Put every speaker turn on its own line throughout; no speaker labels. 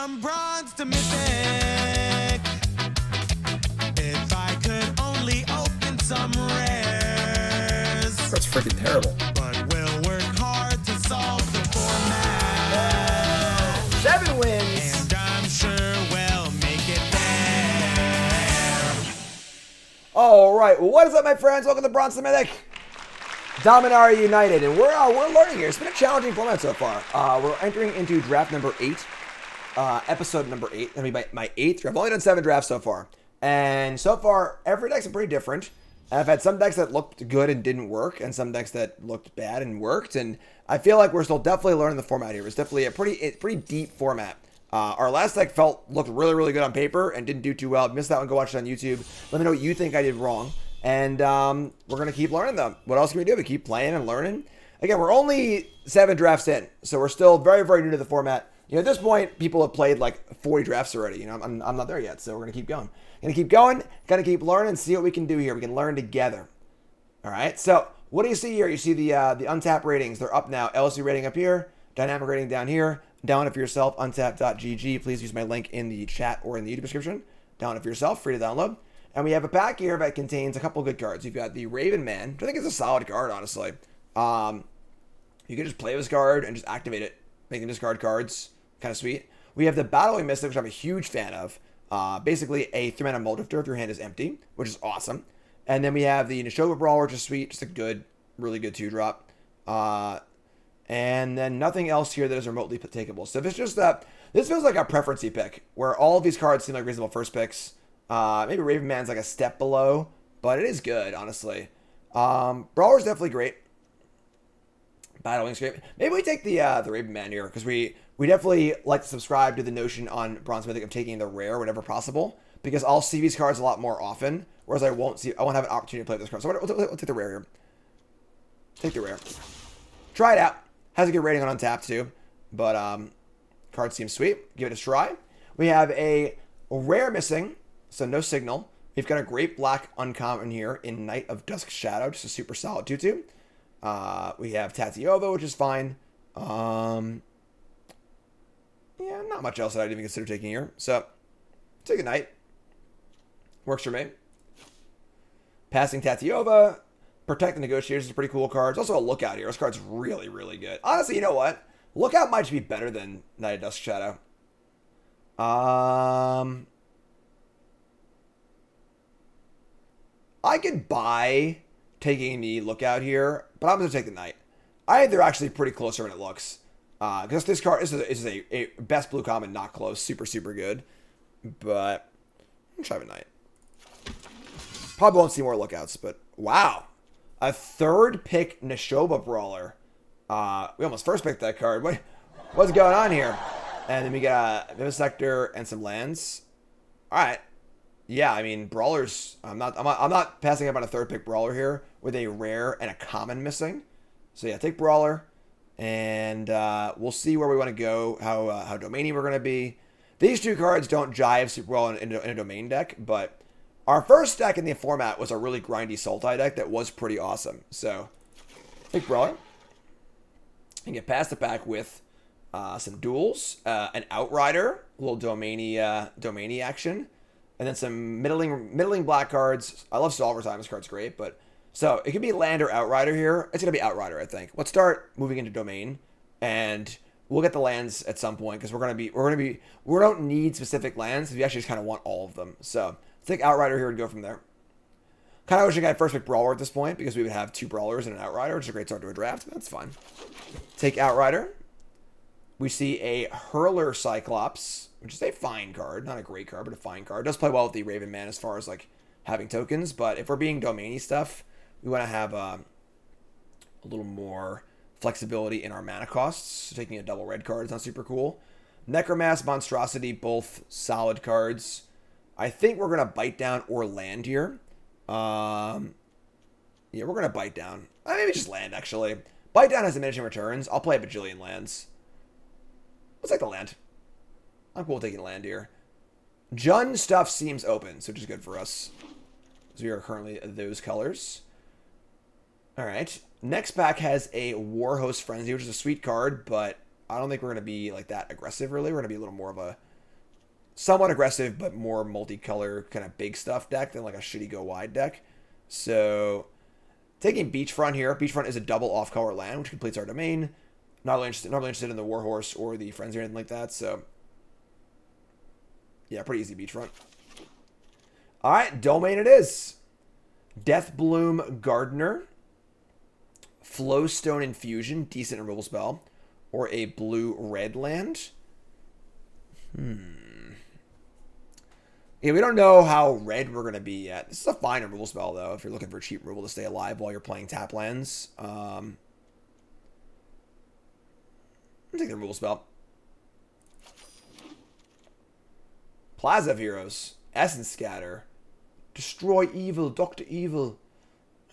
from bronze to mythic. If I could only open some rares.
That's freaking terrible.
But we'll work hard to solve the format.
7 wins.
And I'm sure we'll make it there.
All right. Well, what is up, my friends? Welcome to Bronze to Mythic. Dominaria United, and we're learning here. It's been a challenging format so far. We're entering into draft number 8, episode number 8. I mean, my 8th draft. I've only done 7 drafts so far, and so far every deck's been pretty different. I've had some decks that looked good and didn't work, and some decks that looked bad and worked. And I feel like we're still definitely learning the format here. It's definitely a pretty deep format. Our last deck looked really good on paper and didn't do too well. If you missed that one, go watch it on YouTube. Let me know what you think I did wrong. And we're going to keep learning them. What else can we do? We keep playing and learning. Again, we're only 7 drafts in, so we're still very new to the format. You know, at this point, people have played like 40 drafts already. You know, I'm not there yet, so we're going to keep going. Going to keep going, going to keep learning, see what we can do here. We can learn together. All right, so what do you see here? You see the untap ratings. They're up now. LSU rating up here, dynamic rating down here. Download it for yourself, untap.gg. Please use my link in the chat or in the YouTube description. Download it for yourself, free to download. And we have a pack here that contains a couple good cards. You've got the Raven Man, which I think is a solid card, honestly. You can just play this card and just activate it, make them discard cards. Kind of sweet. We have the Battling Mystic, which I'm a huge fan of. Basically a 3-mana Multifter if your hand is empty, which is awesome. And then we have the Neshoba Brawler, which is sweet. Just a really good 2-drop. And then nothing else here that is remotely takeable. So if it's just that, this feels like a preference-y pick, where all of these cards seem like reasonable first picks. Maybe Raven Man's like a step below, but it is good, honestly. Brawler's definitely great. Battlewing's great. Maybe we take the Raven Man here, because we definitely like to subscribe to the notion on Bronze Mythic of taking the rare whenever possible, because I'll see these cards a lot more often, whereas I won't have an opportunity to play this card. So we'll take the rare here. Take the rare. Try it out. Has a good rating on Untap too, but card seems sweet. Give it a try. We have a rare missing. So no signal. We've got a great black uncommon here in Knight of Dusk Shadow, just a super solid 2/2. We have Tatiova, which is fine. Yeah, not much else that I'd even consider taking here. So take a Knight. Works for me. Passing Tatiova. Protect the Negotiators is a pretty cool card. It's also a Lookout here. This card's really good. Honestly, you know what? Lookout might just be better than Knight of Dusk Shadow. I could buy taking the Lookout here, but I'm going to take the Knight. I think they're actually pretty closer than it looks. Because this card is a best blue common, not close. Super good. But I'm try the Knight. Probably won't see more Lookouts, but wow. A 3rd pick Neshoba Brawler. We almost first picked that card. What's going on here? And then we got a Vivisector and some lands. All right. Yeah, I mean, Brawlers, I'm not passing up on a 3rd pick Brawler here with a rare and a common missing. So yeah, take Brawler, and we'll see where we want to go, how domainy we're going to be. These 2 cards don't jive super well in a domain deck, but our first deck in the format was a really grindy Sultai deck that was pretty awesome. So take Brawler and get past the pack with some duels, an Outrider, a little domainy action. And then some middling black cards. I love Solver Time. This card's great, but so it could be land or Outrider here. It's gonna be Outrider, I think. Let's start moving into domain, and we'll get the lands at some point because we don't need specific lands. We actually just kind of want all of them. So let's take Outrider here and go from there. Kind of wishing I had first pick Brawler at this point because we would have 2 Brawlers and an Outrider, which is a great start to a draft. But that's fine. Take Outrider. We see a Hurler Cyclops, which is a fine card. Not a great card, but a fine card. It does play well with the Raven Man as far as like having tokens, but if we're being domainy stuff, we want to have a little more flexibility in our mana costs. So taking a double red card is not super cool. Necromass, Monstrosity, both solid cards. I think we're going to bite down or land here. Yeah, we're going to bite down. Maybe just land, actually. Bite down has diminishing returns. I'll play a bajillion lands. Let's take the land. I'm cool taking land here. Jun stuff seems open, so which is good for us. So we are currently those colors. All right. Next pack has a Warhost Frenzy, which is a sweet card, but I don't think we're going to be like that aggressive, really. We're going to be a little more of a somewhat aggressive, but more multicolor kind of big stuff deck than like a shitty go wide deck. So taking Beachfront here. Beachfront is a double off-color land, which completes our domain. Not really interested in the Warhorse or the Frenzy or anything like that. So yeah, pretty easy Beachfront. All right, domain it is. Deathbloom Gardener, Flowstone Infusion, decent removal spell, or a blue-red land. Yeah, we don't know how red we're going to be yet. This is a fine removal spell, though, if you're looking for cheap removal to stay alive while you're playing tap lands. I'll take the removal spell. Plaza of Heroes, Essence Scatter, Destroy Evil, Dr. Evil.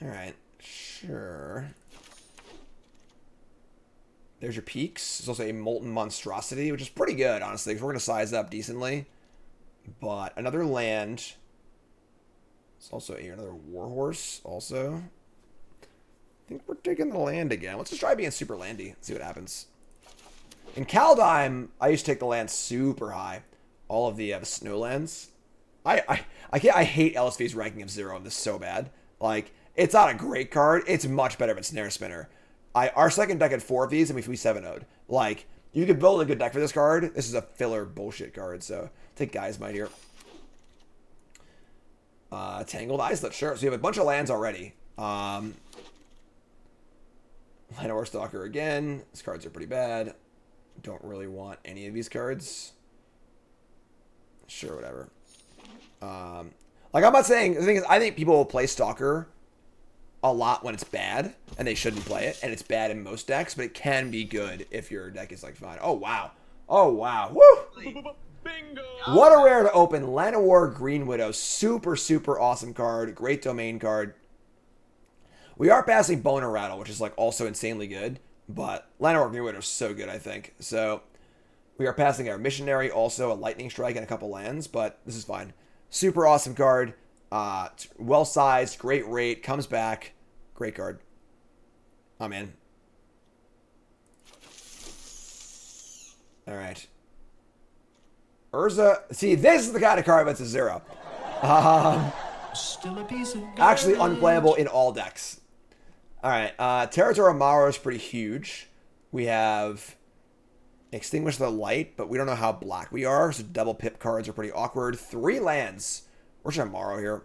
Alright, sure. There's your peaks. There's also a Molten Monstrosity, which is pretty good, honestly, because we're going to size up decently. But another land. It's also another Warhorse, also. I think we're taking the land again. Let's just try being super landy. See what happens. In Kaldheim, I used to take the land super high. All of the snow lands. I hate LSV's ranking of 0 of this so bad. Like, it's not a great card. It's much better if it's Snare Spinner. Our second deck had 4 of these, and we 7-0'd. Like, you could build a good deck for this card. This is a filler bullshit card, so take Guy's Might here. Tangled Islet, sure. So you have a bunch of lands already. Llanowar Stalker again. These cards are pretty bad. Don't really want any of these cards. Sure, whatever. Like, I'm not saying... The thing is, I think people will play Stalker a lot when it's bad, and they shouldn't play it, and it's bad in most decks, but it can be good if your deck is, like, fine. Oh, wow. Oh, wow. Woo!
Bingo!
What a rare to open. Llanowar Green Widow. Super, super awesome card. Great domain card. We are passing Boner Rattle, which is, like, also insanely good, but Llanowar Green Widow is so good, I think. So, we are passing our Missionary, also a Lightning Strike and a couple lands, but this is fine. Super awesome card. Well-sized, great rate, comes back. Great card. I'm in. All right. Urza. See, this is the kind of card that's a 0.
Still a piece of
Actually unplayable in all decks. All right. Territory of Maro is pretty huge. We have Extinguish the Light, but we don't know how black we are, so double pip cards are pretty awkward. 3 lands. We're just going to Maro here.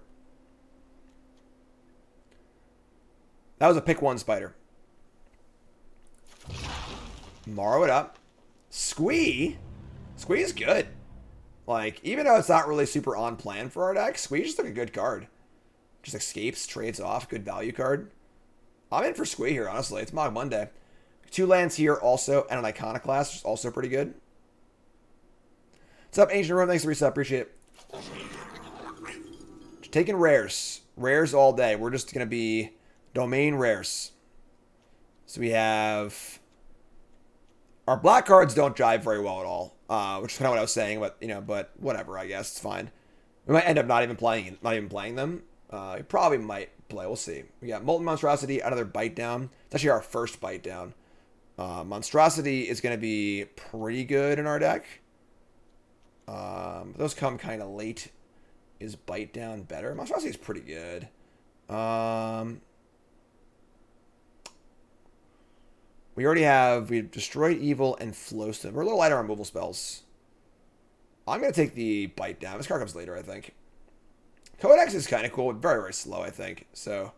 That was a pick 1 spider. Maro it up. Squee. Squee is good. Like, even though it's not really super on plan for our deck, Squee is just like a good card. Just escapes, trades off, good value card. I'm in for Squee here, honestly. It's Mog Monday. 2 lands here also, and an Iconoclast, which is also pretty good. What's up, Ancient Rome? Thanks for the reset. Appreciate it. Just taking rares. Rares all day. We're just going to be domain rares. So we have... Our black cards don't jive very well at all, which is kind of what I was saying, but, you know, but whatever, I guess. It's fine. We might end up not even playing them. We probably might play. We'll see. We got Molten Monstrosity, another Bite Down. It's actually our first Bite Down. Monstrosity is going to be pretty good in our deck. Those come kind of late. Is Bite Down better? Monstrosity is pretty good. We've Destroyed Evil and Flowstone. We're a little lighter on removal spells. I'm going to take the Bite Down. This card comes later, I think. Codex is kind of cool, but very, very slow, I think. So,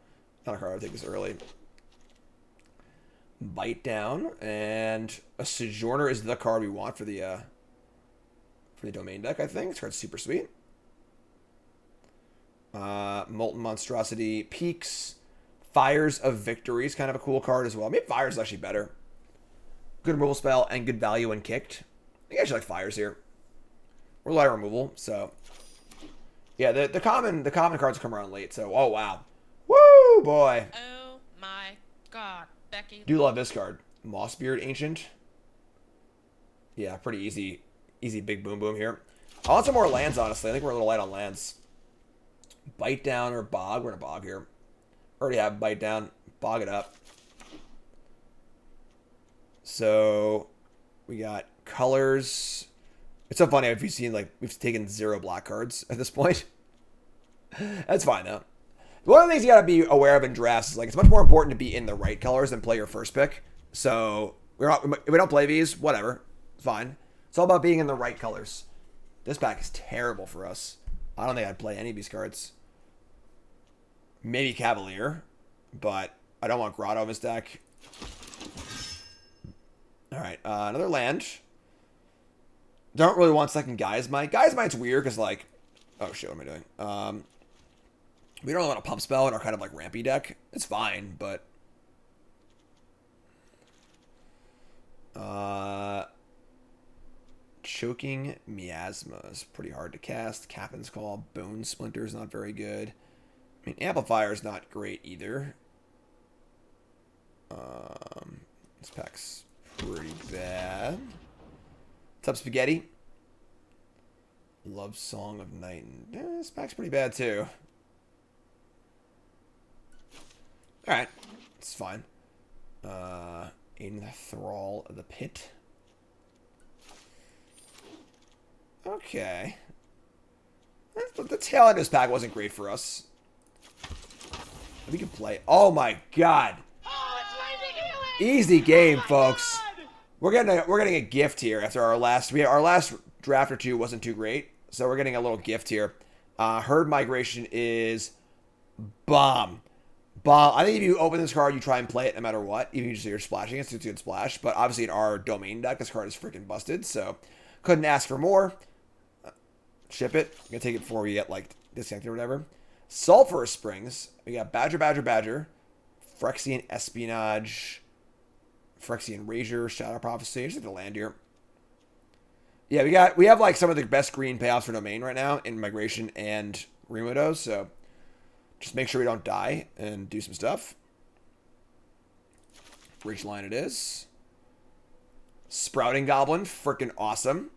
not a card I would take this early. Bite Down, and a Sojourner is the card we want for the domain deck, I think. This card's super sweet. Molten Monstrosity, Peaks, Fires of Victory is kind of a cool card as well. Maybe Fires is actually better. Good removal spell and good value when kicked. I think I actually like Fires here. We're light removal, so yeah. The common cards come around late. So oh wow, woo boy.
Oh my god, Becky.
Do love this card, Mossbeard Ancient. Yeah, pretty easy big boom boom here. I want some more lands, honestly. I think we're a little light on lands. Bite Down or Bog. We're in a Bog here. Already have Bite Down. Bog it up. So we got colors. It's so funny if you've seen, like, we've taken 0 black cards at this point. That's fine, though. One of the things you gotta be aware of in drafts is, like, it's much more important to be in the right colors than play your first pick. So, if we don't play these, whatever. It's fine. It's all about being in the right colors. This pack is terrible for us. I don't think I'd play any of these cards. Maybe Cavalier, but I don't want Grotto in this deck. Alright, another land. Don't really want second Guy's Might. Guy's Might's weird because, like... Oh, shit, what am I doing? We don't really want a Pump Spell in our kind of, like, rampy deck. It's fine, but... Choking Miasma is pretty hard to cast. Captain's Call. Bone Splinter is not very good. I mean, Amplifier is not great either. This pack's pretty bad. What's up, Spaghetti? Love Song of Night. This pack's pretty bad, too. Alright. It's fine. In the Thrall of the Pit. Okay. The tail end of this pack wasn't great for us. We can play. Oh my god. Easy game, folks. We're getting a gift here after our last draft or two wasn't too great, so we're getting a little gift here. Herd Migration is bomb. I think if you open this card, you try and play it no matter what. Even if you're splashing it, so it's a good splash. But obviously in our domain deck, this card is freaking busted, so couldn't ask for more. Ship it. I'm gonna take it before we get like disconnected or whatever. Sulphur Springs. We got Badger, Phyrexian Espionage, Phyrexian Razor, Shadow Prophecy. Just like the land here. Yeah, we have like some of the best green payoffs for domain right now in Migration and Green Widows, so just make sure we don't die and do some stuff. Bridge line it is. Sprouting Goblin, freaking awesome.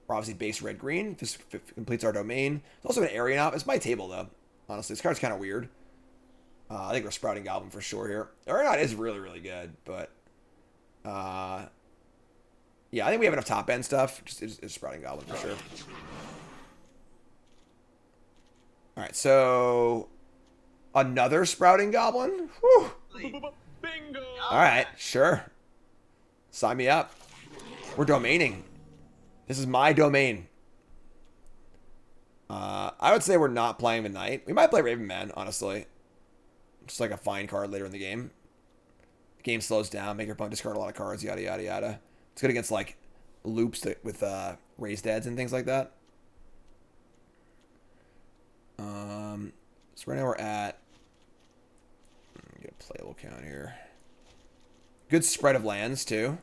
We're obviously base red-green. This completes our domain. It's also an Aeronaut. It's my table, though. Honestly, this card's kind of weird. I think we're Sprouting Goblin for sure here. Aeronaut is really, really good, but... yeah, I think we have enough top-end stuff. It's Sprouting Goblin for sure. Alright, so... Another Sprouting Goblin? Whew.
Bingo!
Alright, sure. Sign me up. We're domaining. This is my domain. I would say we're not playing the Knight. We might play Raven Man, honestly. Just like a fine card later in the game. The game slows down, make your opponent discard a lot of cards, yada, yada, yada. It's good against, like, loops with raised deads and things like that. So right now we're at... Get a playable count here. Good spread of lands, too.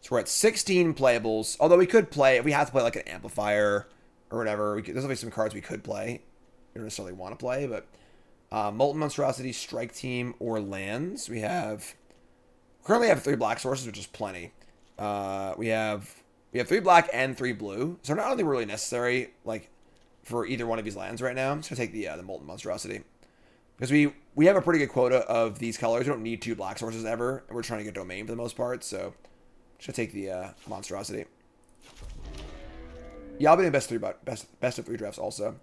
So we're at 16 playables. Although we could play, if we have to play like an Amplifier or whatever, there's only some cards we could play. We don't necessarily want to play, but Molten Monstrosity, Strike Team, or lands. We currently have 3 black sources, which is plenty. We have 3 black and 3 blue, so not only really necessary like for either one of these lands right now. I'm just gonna take the Molten Monstrosity because we have a pretty good quota of these colors. We don't need 2 black sources ever, and we're trying to get domain for the most part, so. Should take the Monstrosity. Yeah, I'll be doing best of 3 drafts also.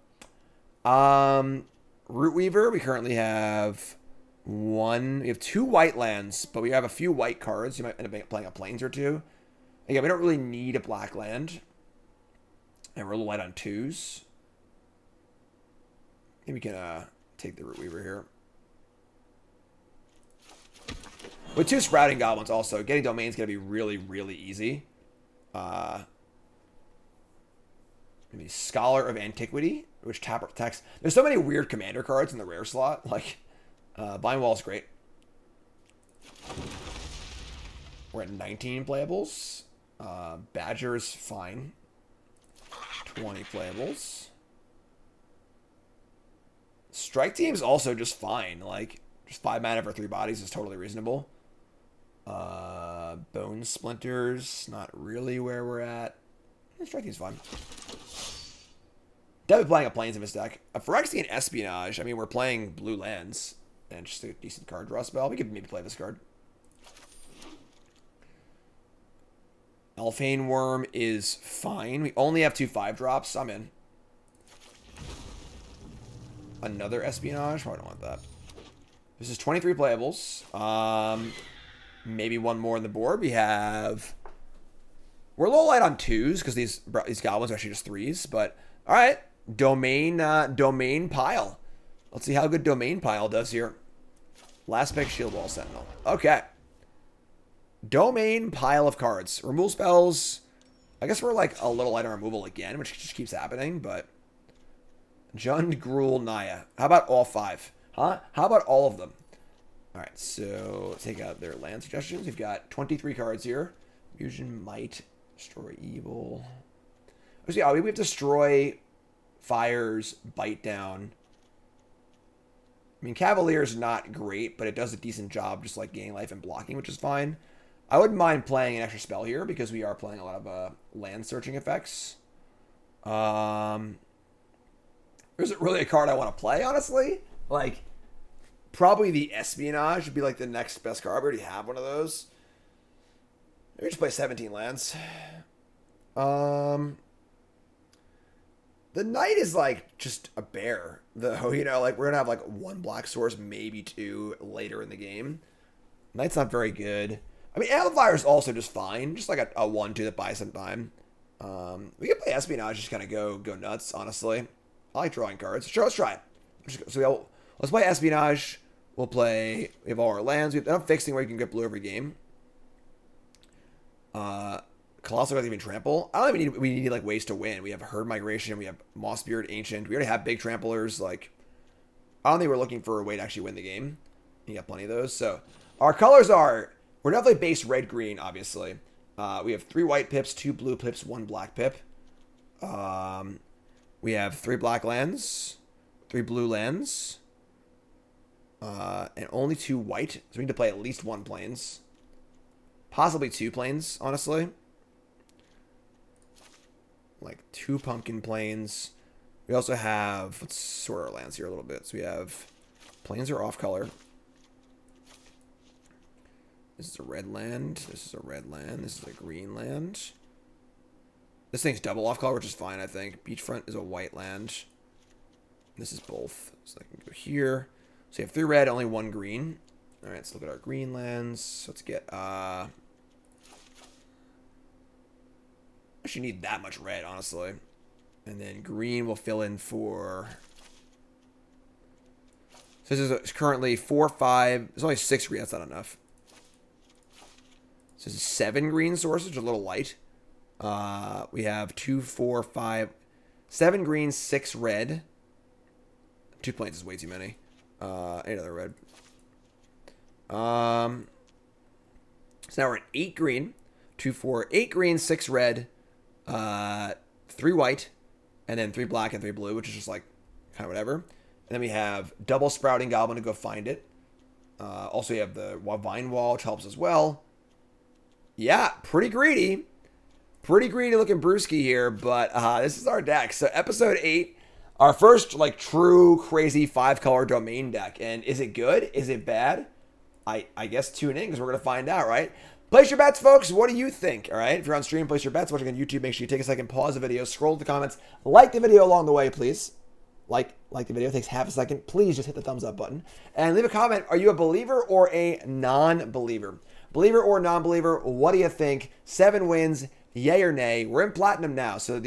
Root Weaver, we currently have 1. We have 2 white lands, but we have a few white cards. You might end up playing a Plains or 2. Again, we don't really need a black land. And we're a little light on 2s. Maybe we can take the Root Weaver here. With 2 Sprouting Goblins also, getting domain is going to be really, really easy. Maybe Scholar of Antiquity, which attacks. There's so many weird commander cards in the rare slot. Like, Blind Wall is great. We're at 19 playables. Badger is fine. 20 playables. Strike Team is also just fine. Like, just 5 mana for 3 bodies is totally reasonable. Bone Splinters, not really where we're at. Strike Team's fun. Definitely playing a Plains in this deck. A Phyrexian Espionage, I mean, we're playing blue lands. And just a decent card draw spell. We could maybe play this card. Elfane Worm is fine. We only have 2 5-drops. I'm in. Another Espionage? Probably don't want that. This is 23 playables. Maybe one more on the board. We're a little light on 2s because these goblins are actually just 3s. But all right, domain pile. Let's see how good domain pile does here. Last pick, Shield Wall Sentinel. Okay. Domain pile of cards. Removal spells. I guess we're like a little light on removal again, which just keeps happening. But Jund, Gruul, Naya. How about all 5? Huh? How about all of them? All right, so let's take out their land suggestions. We've got 23 cards here. Fusion, Might, Destroy Evil. We have Destroy, Fires, Bite Down. I mean, Cavalier's not great, but it does a decent job just like gaining life and blocking, which is fine. I wouldn't mind playing an extra spell here because we are playing a lot of land searching effects. Is it really a card I want to play, honestly? Like, probably the Espionage would be like the next best card. We already have one of those. Maybe just play 17 lands. The Knight is like just a bear, though. You know, like we're gonna have like 1 black source, maybe 2 later in the game. Knight's not very good. I mean, Amplifier is also just fine, just like a 1/2 that buys some time. We can play Espionage, just kind of go nuts. Honestly, I like drawing cards. Sure, let's try it. Let's play Espionage. We have all our lands. We have enough fixing where you can get blue every game. Colossal doesn't even trample. I don't even we need like ways to win. We have Herd Migration. We have Mossbeard, Ancient. We already have big tramplers. Like, I don't think we're looking for a way to actually win the game. You got plenty of those. So our colors are, we're definitely base red green, obviously. We have 3 white pips, 2 blue pips, 1 black pip. We have 3 black lands, 3 blue lands, and only 2 white. So we need to play at least 1 plains. Possibly 2 plains, honestly. Like 2 pumpkin plains. We also have, let's sort our lands here a little bit. So we have, plains are off color. This is a red land. This is a red land. This is a green land. This thing's double off color, which is fine, I think. Beachfront is a white land. This is both. So I can go here. So you have 3 red, only 1 green. All right, let's look at our green lands. Let's get, actually need that much red, honestly. And then green will fill in for, so this is currently 4, 5. There's only 6 green. That's not enough. So this is 7 green sources, which are a little light. We have 2, 4, 5, 7 green, 6 red. 2 plains is way too many. Another red. So now we're at 8 green, 2, 4, 8 green, 6 red, 3 white, and then 3 black and 3 blue, which is just like kind of whatever. And then we have double sprouting goblin to go find it. Also, you have the vine wall, which helps as well. Yeah, pretty greedy. Pretty greedy looking brewski here, but this is our deck. So episode 8, our first like true crazy 5-color domain deck. And is it good? Is it bad? I guess tune in because we're going to find out, right? Place your bets, folks. What do you think? All right. If you're on stream, place your bets. Watching on YouTube, make sure you take a second, pause the video, scroll to the comments, like the video along the way, please. Like the video. It takes half a second. Please just hit the thumbs up button and leave a comment. Are you a believer or a non-believer? Believer or non-believer? What do you think? 7 wins, yay or nay? We're in platinum now, so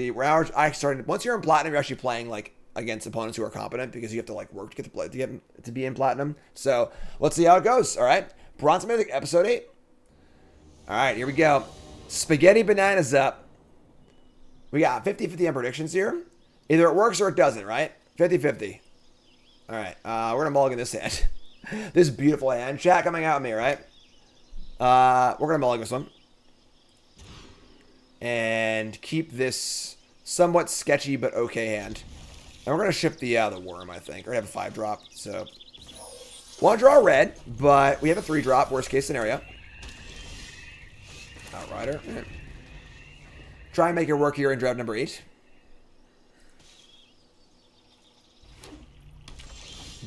once you're in platinum, you're actually playing like against opponents who are competent because you have to like work to get to be in platinum. So let's see how it goes. All right, Bronze Mythic episode 8. All right, here we go. Spaghetti bananas up. We got 50-50 on predictions here. Either it works or it doesn't, right? 50-50. All right, we're gonna mulligan this hand. This beautiful hand. Chat coming out with me, right? We're gonna mulligan this one. And keep this somewhat sketchy but okay hand. And we're gonna ship the worm, I think. We're gonna have a 5-drop. So want to draw red, but we have a 3-drop, worst case scenario. Outrider. Right. Try and make it work here in draft number 8.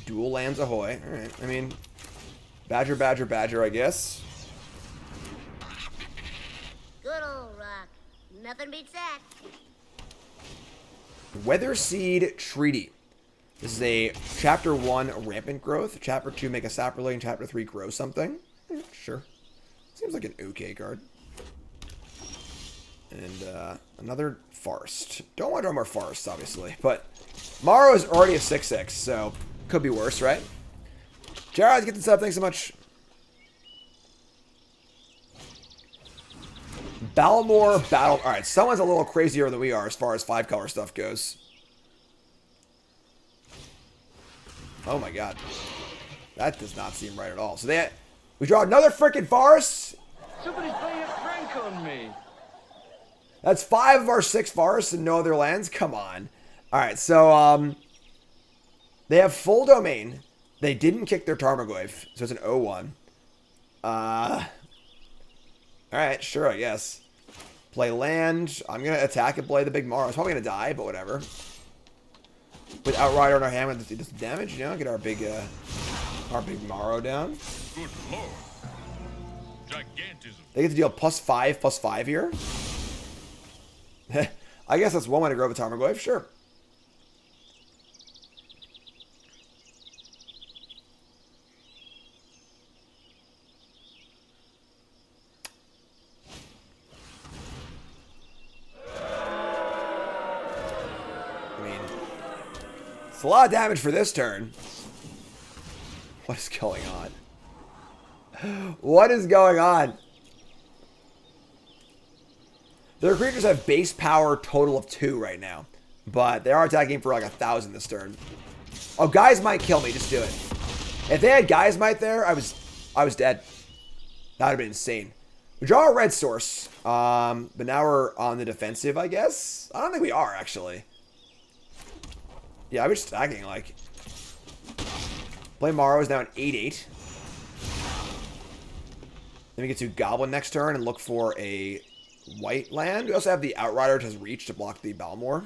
Dual lands ahoy. Alright. I mean, Badger, Badger, Badger, I guess.
Good old ride. Nothing beats that.
Weather Seed Treaty. This is a Chapter 1 Rampant Growth. Chapter 2 Make a Saproling. Chapter 3 Grow something. Sure. Seems like an okay card. And another Forest. Don't want to draw more Forests, obviously. But Morrow is already a 6/6, so could be worse, right? Jared's getting stuff. Thanks so much. Balmor Battle. Alright, someone's a little crazier than we are as far as 5-color stuff goes. Oh my god. That does not seem right at all. So we draw another freaking Forest?
Somebody's playing a prank on me.
That's 5 of our 6 forests and no other lands? Come on. Alright, so they have full domain. They didn't kick their Tarmogoyf, so it's an 0-1. Alright, sure, I guess. Play land. I'm going to attack and play the big Morrow. It's probably going to die, but whatever. With Outrider in our hand, it does damage, you know? Get our big Morrow down.
Good lord. Gigantism.
They get to deal +5/+5 here. I guess that's one way to grow with Tarmogoyf, sure. It's a lot of damage for this turn. What is going on? What is going on? Their creatures have base power total of 2 right now. But they are attacking for like 1,000 this turn. Oh, Guys Might kill me. Just do it. If they had Guys Might there, I was dead. That would have been insane. We draw a red source. But now we're on the defensive, I guess. I don't think we are, actually. Yeah, I was stacking, like... Play Morrow is now an 8/8. Then we get to Goblin next turn and look for a white land. We also have the Outrider that has reach to block the Balmor.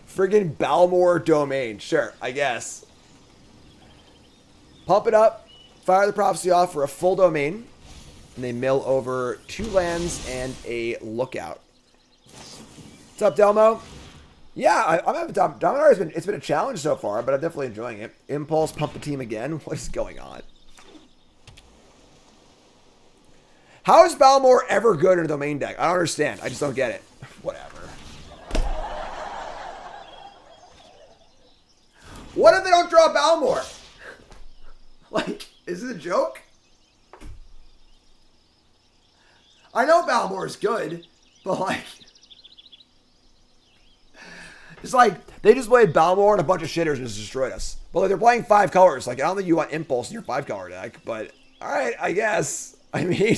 Friggin' Balmor Domain. Sure, I guess. Pump it up. Fire the Prophecy off for a full domain. And they mill over 2 lands and a Lookout. What's up, Delmo? Yeah, I'm having Dominaria. It's been a challenge so far, but I'm definitely enjoying it. Impulse, pump the team again. What is going on? How is Balmor ever good in a domain deck? I don't understand. I just don't get it. Whatever. What if they don't draw Balmor? Like, is this a joke? I know Balmor is good, but like... It's like, they just played Balmor and a bunch of shitters and just destroyed us. But like, they're playing 5 colors. Like, I don't think you want Impulse in your 5-color deck, but... Alright, I guess. I mean...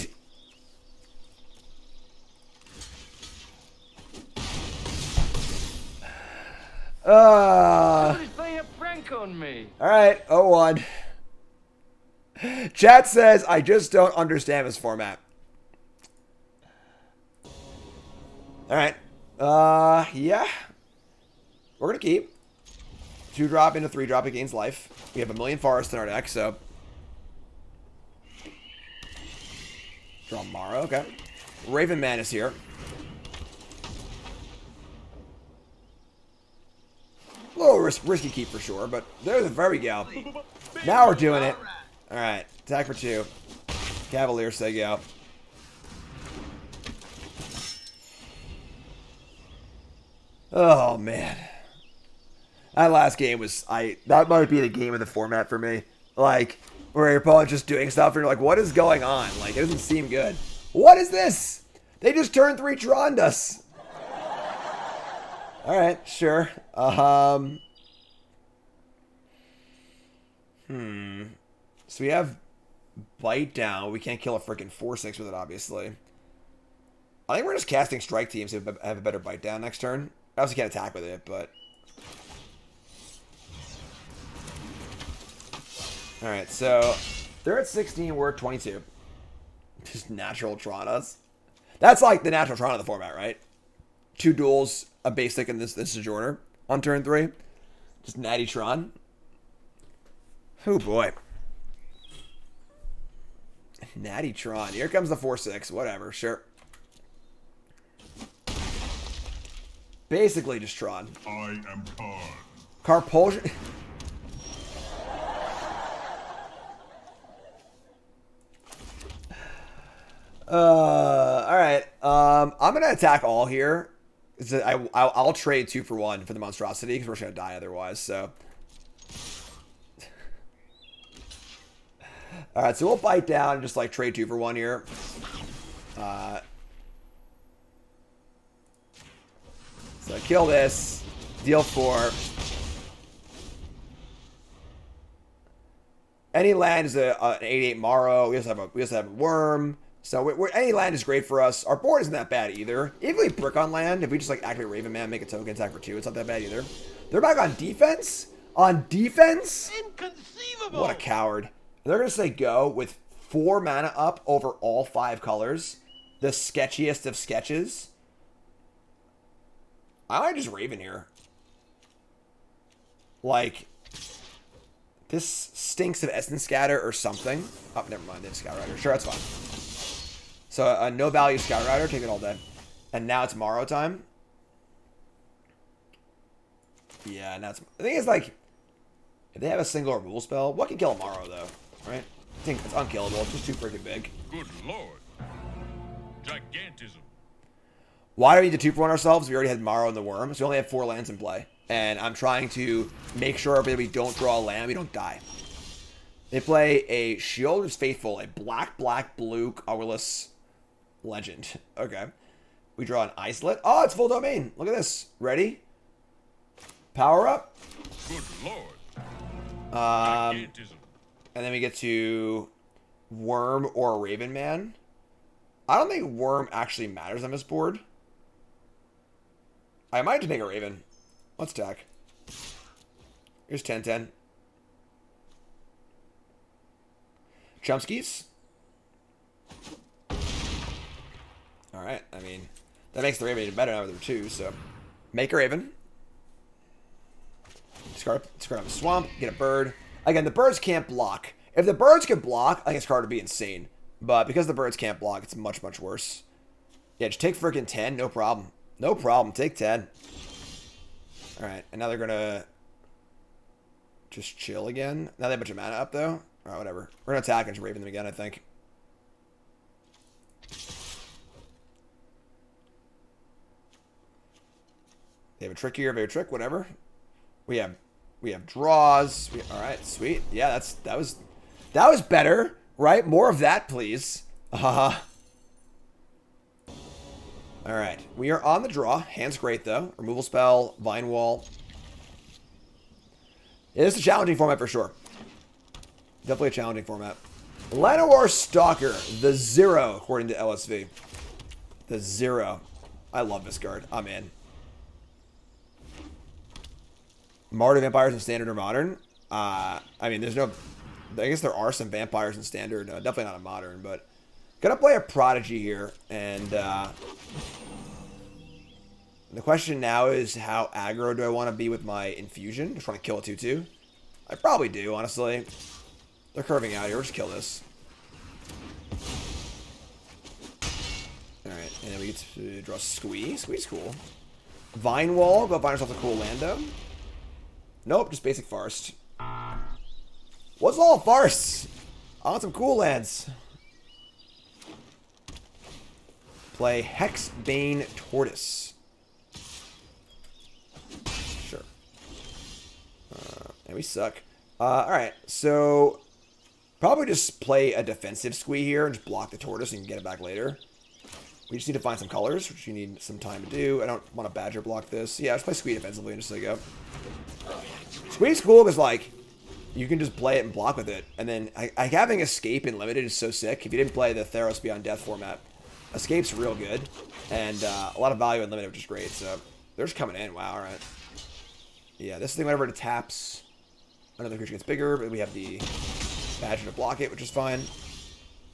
Somebody's playing a prank on me.
Alright, 0-1. Chat says, I just don't understand this format. Alright. Yeah. We're going to keep. 2-drop into 3-drop. It gains life. We have a million forests in our deck, so. Draw Morrow, okay. Raven Man is here. A little risky keep for sure, but there we go. Now we're doing it. Alright. Attack for 2. Cavalier, say go. Oh, man. That last game was... that might be the game of the format for me. Like, where your opponent's just doing stuff and you're like, what is going on? Like, it doesn't seem good. What is this? They just turned 3 Troned us. Alright, sure. So we have Bite down. We can't kill a freaking 4/6 with it, obviously. I think we're just casting Strike Teams to have a better Bite down next turn. I also can't attack with it, but... Alright, so... they're at 16, we're at 22. Just natural Tron us. That's like the natural Tron of the format, right? 2 duels, a basic, and this Sojourner on turn 3. Just natty Tron. Oh boy. Natty Tron. Here comes the 4/6. Whatever. Sure. Basically just Tron.
I am Khan.
Carpulsion. All right. I'm gonna attack all here. I'll trade 2 for 1 for the monstrosity because we're just gonna die otherwise. So. All right, so we'll bite down and just like trade 2 for 1 here. So kill this, deal 4. Any land is an 8/8 Morrow. We also have a worm. So any land is great for us. Our board isn't that bad either. Even if we brick on land, if we just like activate Raven Man, make a token attack for 2, it's not that bad either. They're back on defense. On defense.
Inconceivable!
What a coward. They're going to say go with 4 mana up over all 5 colors. The sketchiest of sketches. I might just Raven here. Like, this stinks of Essence Scatter or something. Oh, never mind. They have Scout Rider. Sure, that's fine. So, a no value Scout Rider. Take it all day. And now it's Morrow time. Yeah, now it's... The thing is, like, if they have a single removal spell, what can kill a Morrow, though? Right? I think it's unkillable. It's just too freaking big.
Good lord. Gigantism.
Why do we need to 2 for 1 ourselves? We already had Morrow and the Worm, so we only have 4 lands in play. And I'm trying to make sure that we don't draw a land, we don't die. They play a Sheoldred's Faithful, a black, blue, colorless legend. Okay. We draw an Isolate. Oh, it's full domain. Look at this. Ready? Power up.
Good lord.
And then we get to Worm or Raven Man. I don't think Worm actually matters on this board. I might just make a Raven. Let's attack. Here's 10/10. Chumskies. Alright, I mean, that makes the Raven even better now with 2, so. Make a Raven. Discard up a swamp, get a bird. Again, the birds can't block. If the birds could block, I think this card would be insane. But because the birds can't block, it's much, much worse. Yeah, just take freaking 10, no problem. No problem, take 10. Alright, and now they're gonna just chill again. Now they have a bunch of mana up, though. Alright, whatever. We're gonna attack and just Raven them again, I think. They have a trick here, very trick, whatever. We have draws. Alright, sweet. Yeah, that was better, right? More of that, please. Alright, we are on the draw. Hand's great, though. Removal spell, Vine Wall. It is a challenging format for sure. Definitely a challenging format. Llanowar Stalker, the 0, according to LSV. The 0. I love this card. I'm in. Martyr Vampires in Standard or Modern? I mean, there's no... I guess there are some Vampires in Standard. Definitely not a Modern, but... Gonna play a Prodigy here, and... the question now is how aggro do I want to be with my Infusion? Just want to kill a 2/2? I probably do, honestly. They're curving out here. We'll just kill this. Alright, and then we get to draw Squeeze. Squeeze cool. Vine Wall. Go find ourselves a cool Lando. Nope, just basic Forest. What's all farce? I want some cool lands. Play Hexbane Tortoise. Sure. And we suck. Alright, so... Probably just play a defensive Squee here and just block the Tortoise and get it back later. We just need to find some colors, which you need some time to do. I don't want to Badger block this. Yeah, just play Squee defensively and just let it go. Squee's cool because, like, you can just play it and block with it. And then, having Escape in Limited is so sick. If you didn't play the Theros Beyond Death format, Escape's real good. And a lot of value in Limited, which is great. So, they're just coming in. Wow, alright. Yeah, this thing, whenever it taps, another creature gets bigger, but we have the Badger to block it, which is fine.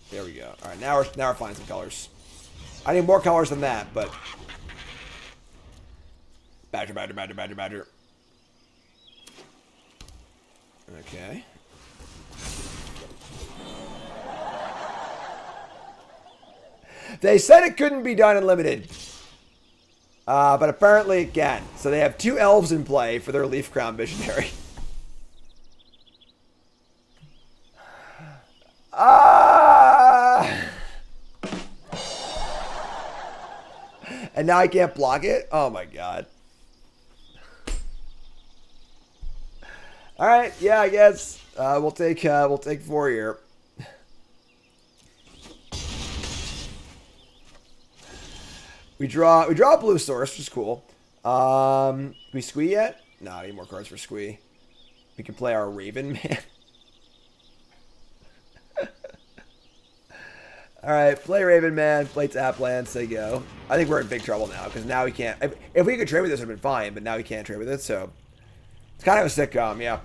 There we go. Alright, now we're finding some colors. I need more colors than that, but... Badger, Badger, Badger, Badger, Badger. Okay. They said it couldn't be done in limited. But apparently it can. So they have 2 elves in play for their Leaf Crown Visionary. And now I can't block it? Oh my god. Alright, yeah, I guess. We'll take 4 here. We draw a blue source, which is cool. We squee yet? No, I need more cards for squee. We can play our Raven Man. Alright, play Raven Man, play tap land, say go. I think we're in big trouble now, because now we can't... If we could trade with this, it would have been fine, but now we can't trade with it, so... It's kind of a sitcom, yeah.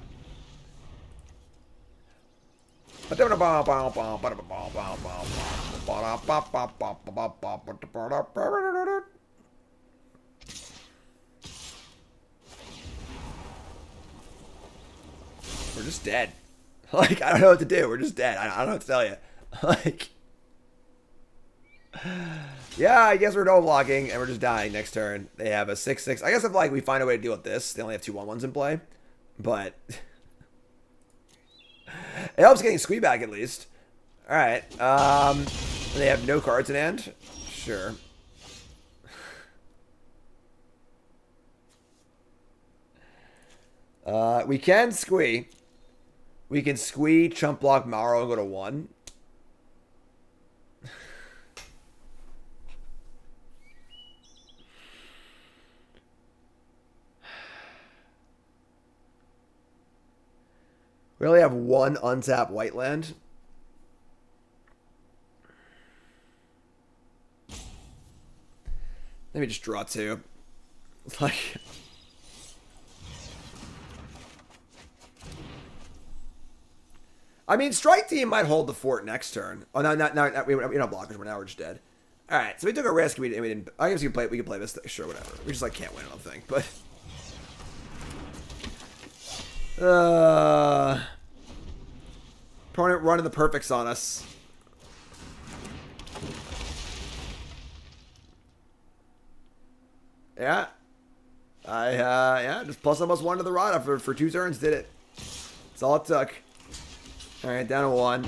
We're just dead. Like, I don't know what to do. We're just dead. I don't know what to tell you. Like... Yeah, I guess we're no blocking, and we're just dying next turn. They have a 6/6. I guess if like we find a way to deal with this, they only have 2 1/1s in play, but it helps getting squee back at least. All right, they have no cards in hand. Sure. We can squee. We can squee, chump block Maro, and go to 1. We only have 1 untapped white land. Let me just draw 2. Like, I mean, Strike Team might hold the fort next turn. Oh no, not we're not blockers. We're just dead. All right, so we took a risk. We didn't. I guess we can play this. Sure, whatever. We just like can't win. I don't think, but. Opponent running the perfects on us. Yeah. Yeah, just plus almost 1 to the rod for 2 turns, did it. That's all it took. Alright, down to 1.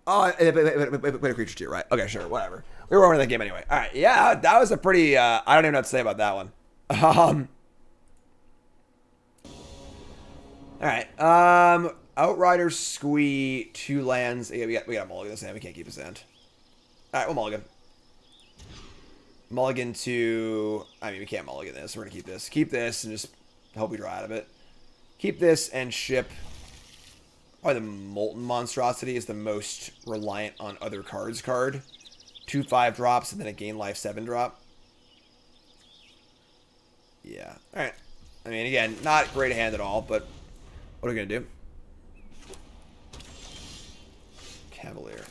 Oh, wait a creature too, right? Okay, sure, whatever. We were winning that game anyway. Alright, yeah, that was a pretty, I don't even know what to say about that one. Alright, Outriders, Squee, 2 lands. Yeah, we got to mulligan this hand. We can't keep this hand. Alright, we'll mulligan. Mulligan to... I mean, we can't mulligan this. We're going to keep this. Keep this and just hope we draw out of it. Keep this and ship... Probably the Molten Monstrosity is the most reliant on other cards card. 2 5 drops and then a Gain Life 7 drop. Yeah. Alright. I mean, again, not great hand at all, but what are we going to do? Cavalier.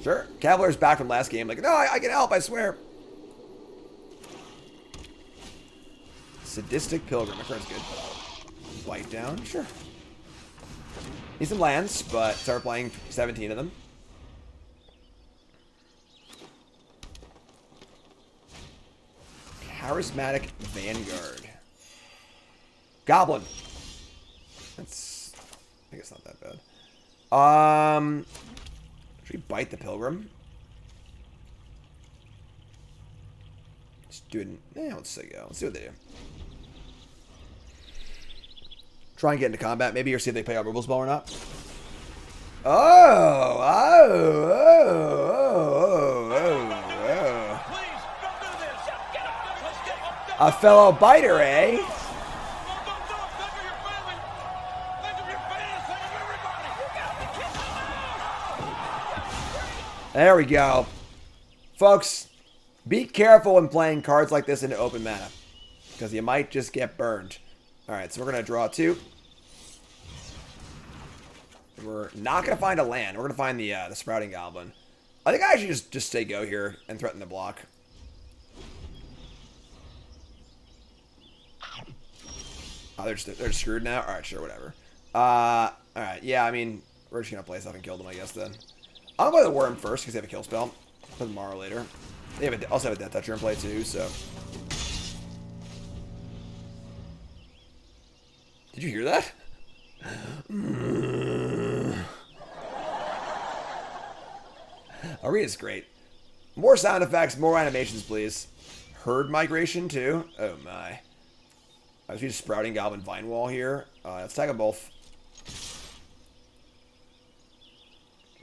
Sure. Cavalier's back from last game. Like, no, I can help, I swear. Sadistic Pilgrim. My friend's good. White down. Sure. Need some lands, but start playing 17 of them. Charismatic Vanguard. Goblin. That's... I think it's not that bad. Should we bite the Pilgrim? Let's do it. Let's say go. Let's see what they do. Try and get into combat, maybe, or see if they play our removal spell or not. Oh! A fellow biter, eh? There we go. Folks, be careful when playing cards like this into open mana, because you might just get burned. Alright, so we're going to draw 2. We're not going to find a land. We're going to find the Sprouting Goblin. I think I should just say go here and threaten the block. Oh, they're screwed now? Alright, sure, whatever. Alright, yeah, I mean, we're just gonna play stuff and kill them, I guess, then. I'll play the Worm first, because they have a kill spell. Play the Mara later. They have also have a Death Toucher in play, too, so... Did you hear that? Arena's great. More sound effects, more animations, please. Herd migration, too. Oh, my. I was just Sprouting Goblin Vine Wall here. Let's tag them both.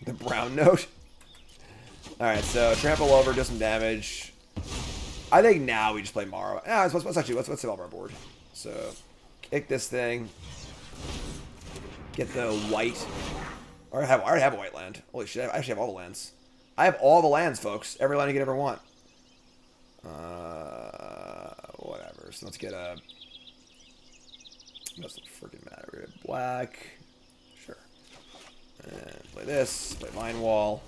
The brown note. Alright, so trample over, do some damage. I think now we just play Mara. Let's develop our board. So, kick this thing. Get the white. I already have a white land. Holy shit, I actually have all the lands. I have all the lands, folks. Every land you could ever want. Whatever. So let's get a... Doesn't freaking matter. We have black. Sure. And play this. Play Vine Wall.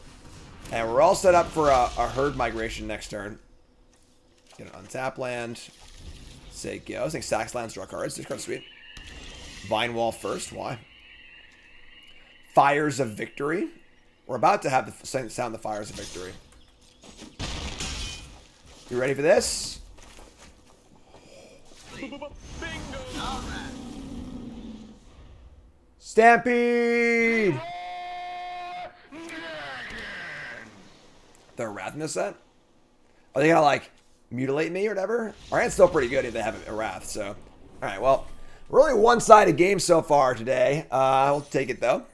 And we're all set up for a herd migration next turn. Get an untap land. Say go. I think sax lands, draw cards. This card's sweet. Vine Wall first. Why? Fires of Victory. We're about to have the sound the Fires of Victory. You ready for this?
Bingo!
Stampede! They're Wrath in this set? Are they gonna, like, mutilate me or whatever? Our hand's still pretty good if they have a Wrath, so... Alright, well, really one-sided game so far today. We'll take it, though.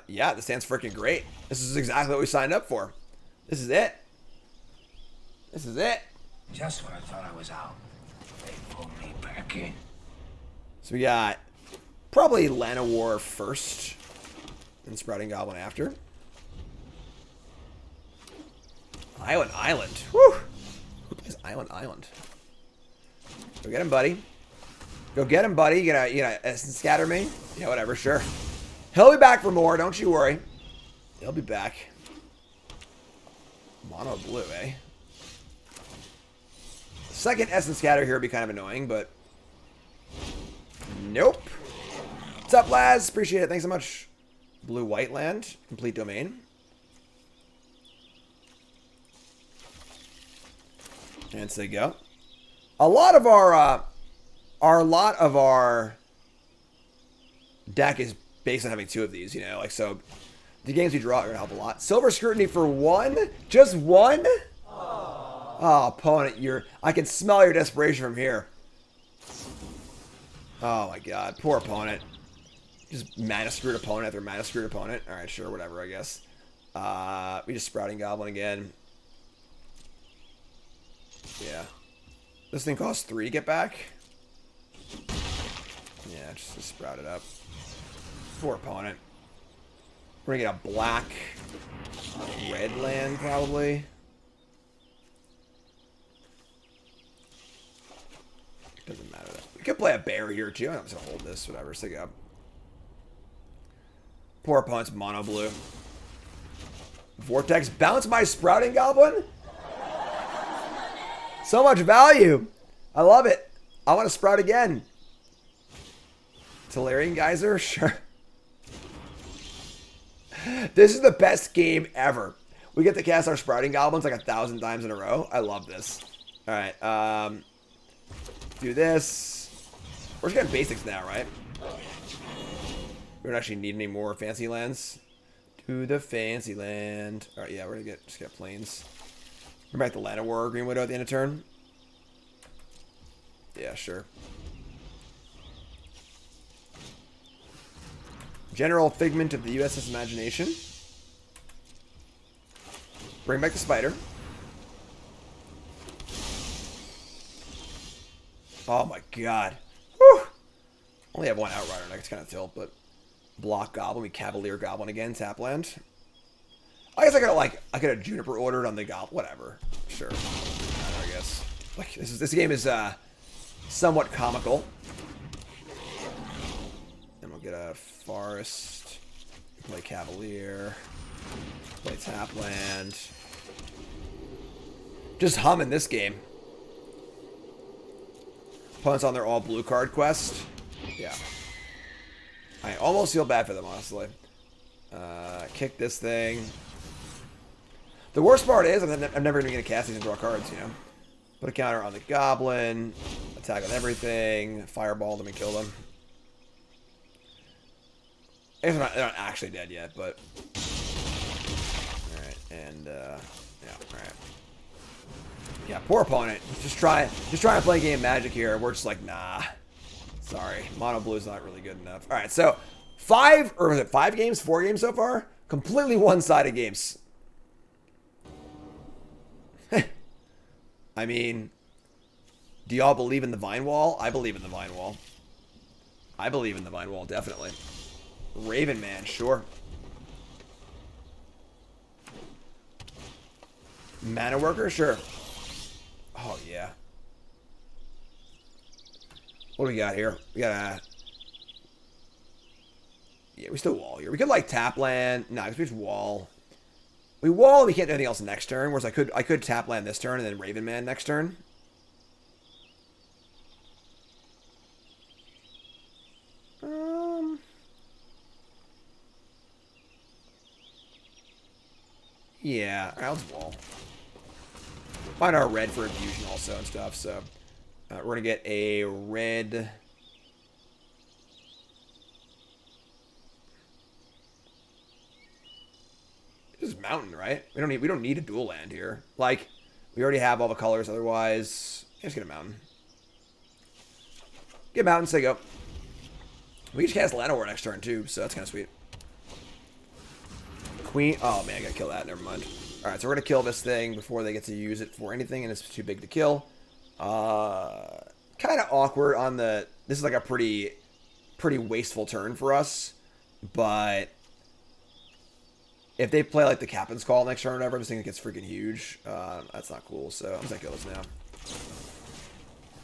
Yeah, this hand's freaking great. This is exactly what we signed up for. This is it. This is it.
Just when I thought I was out, they pulled me back in.
So we got probably Llanowar first and Sprouting Goblin after. Island. Whew. Who plays Island? Go get him, buddy. Go get him, buddy. You gonna essence scatter me? Yeah, whatever, sure. He'll be back for more, don't you worry. He'll be back. Mono blue, eh? Second essence scatter here would be kind of annoying, but... Nope. What's up, Laz? Appreciate it. Thanks so much. Blue-white land. Complete domain. And say go. A lot of our deck is based on having two of these, you know, like, so the games we draw are gonna help a lot. Silver Scrutiny for one? Just one? Oh, opponent, I can smell your desperation from here. Oh my god, poor opponent. Just mana screwed opponent after mana screwed opponent. Alright, sure, whatever, I guess. We just Sprouting Goblin again. Yeah. This thing costs 3 to get back. Yeah, just sprout it up. Poor opponent. We're gonna get a black red land, probably. Doesn't matter. We could play a bear here, too. I'm just gonna hold this, whatever. Stick up. Poor opponent's mono blue. Vortex. Bounce my Sprouting Goblin? So much value. I love it. I want to sprout again. Tolarian Geyser? Sure. This is the best game ever. We get to cast our Sprouting Goblins like 1,000 times in a row. I love this. Alright, do this. We're just getting basics now, right? We don't actually need any more fancy lands. To the fancy land. Alright, yeah, we're gonna just get plains. We're back to Llanowar Green Widow at the end of turn. Yeah, sure. General Figment of the USS Imagination. Bring back the spider. Oh my god. Whew. Only have one Outrider next kind of tilt, but block Goblin, we Cavalier Goblin again, tap land. I guess I could have Juniper ordered on the Goblin, whatever. Sure. I guess. Like this game is somewhat comical. And we'll get a Forest. Play Cavalier. Play tap land. Just humming this game. Opponent's on their all blue card quest. Yeah. I almost feel bad for them, honestly. Kick this thing. The worst part is, I'm never going to get a cast these and draw cards, you know? Put a counter on the goblin. Attack on everything. Fireball them and kill them. I guess they're not actually dead yet, but... Alright, and, yeah, alright. Yeah, poor opponent. Just trying to play game Magic here. We're just like, nah. Sorry. Mono Blue's not really good enough. Alright, so, 5 games? 4 games so far? Completely one-sided games. I mean, do y'all believe in the Vine Wall? I believe in the Vine Wall. I believe in the Vine Wall, definitely. Raven Man, sure. Mana Worker, sure. Oh, yeah. What do we got here? We got a... Yeah, we still wall here. We could, like, tap land. No, because we just wall. We wall and we can't do anything else next turn. Whereas I could tap land this turn and then Raven Man next turn. Yeah, alright, let's wall. Find our red for infusion also and stuff, so... we're gonna get a red... This is mountain, right? We don't need a dual land here. Like, we already have all the colors otherwise. Just get a mountain. Get a mountain, say go. We just cast Llanowar next turn too, so that's kinda sweet. Queen. Oh man, I gotta kill that. Never mind. Alright, so we're gonna kill this thing before they get to use it for anything, and it's too big to kill. Kind of awkward on the... This is like a pretty wasteful turn for us, but if they play like the Captain's Call next turn or whatever, this thing gets freaking huge. That's not cool, so I'm just gonna kill this now.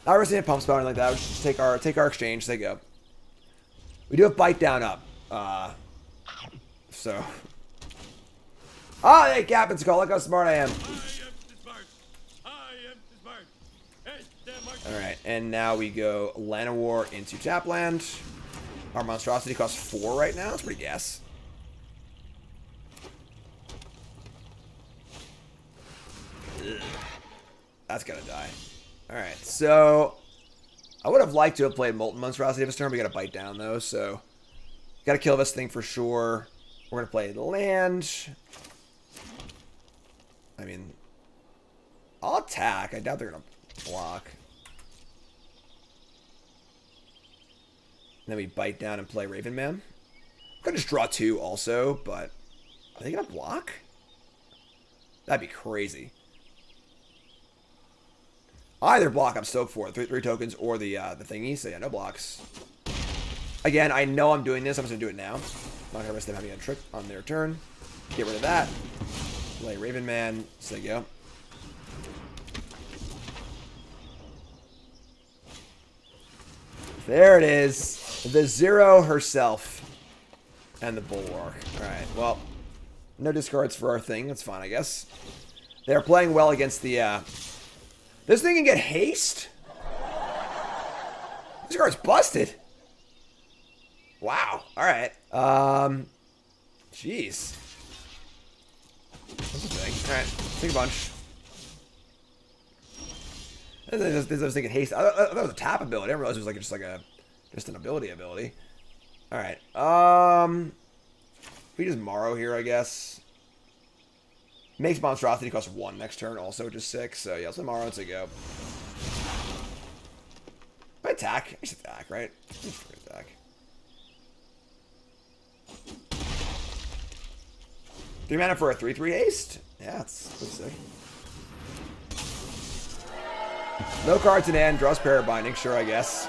Not risking a pump spell or anything like that. We just take our exchange. They go. We do have bite down up. So. Oh, hey, Captain's Call. Look how smart I am. Alright, and now we go Llanowar into Tapland. Our monstrosity costs 4 right now. That's pretty gas. Ugh. That's gonna die. Alright, so I would have liked to have played Molten Monstrosity this turn. We gotta bite down though, so gotta kill this thing for sure. We're gonna play the land. I mean, I'll attack. I doubt they're gonna block. And then we bite down and play Raven Man. I'm gonna just draw 2 also, but are they gonna block? That'd be crazy. Either block I'm stoked for. 3 tokens or the thingy. So yeah, no blocks. Again, I know I'm doing this. I'm just gonna do it now. I'm not gonna risk them having a trick on their turn. Get rid of that. Play Raven Man. So there you go. There it is. The Zero herself. And the Bulwark. Alright, well. No discards for our thing. That's fine, I guess. They're playing well against the... This thing can get haste? This card's busted. Wow. Alright. Jeez. That's a thing. Alright. Take a bunch. I was thinking haste. I thought it was a tap ability. I didn't realize it was just an ability. Alright. We just Morrow here, I guess. Makes monstrosity cost 1 next turn, also just 6. So yeah, let's play Morrow and say go. I attack. I just attack, right? Just attack. 3 mana for a 3/3 haste? Yeah, that's sick. No cards in hand, draws Pair Binding, sure, I guess.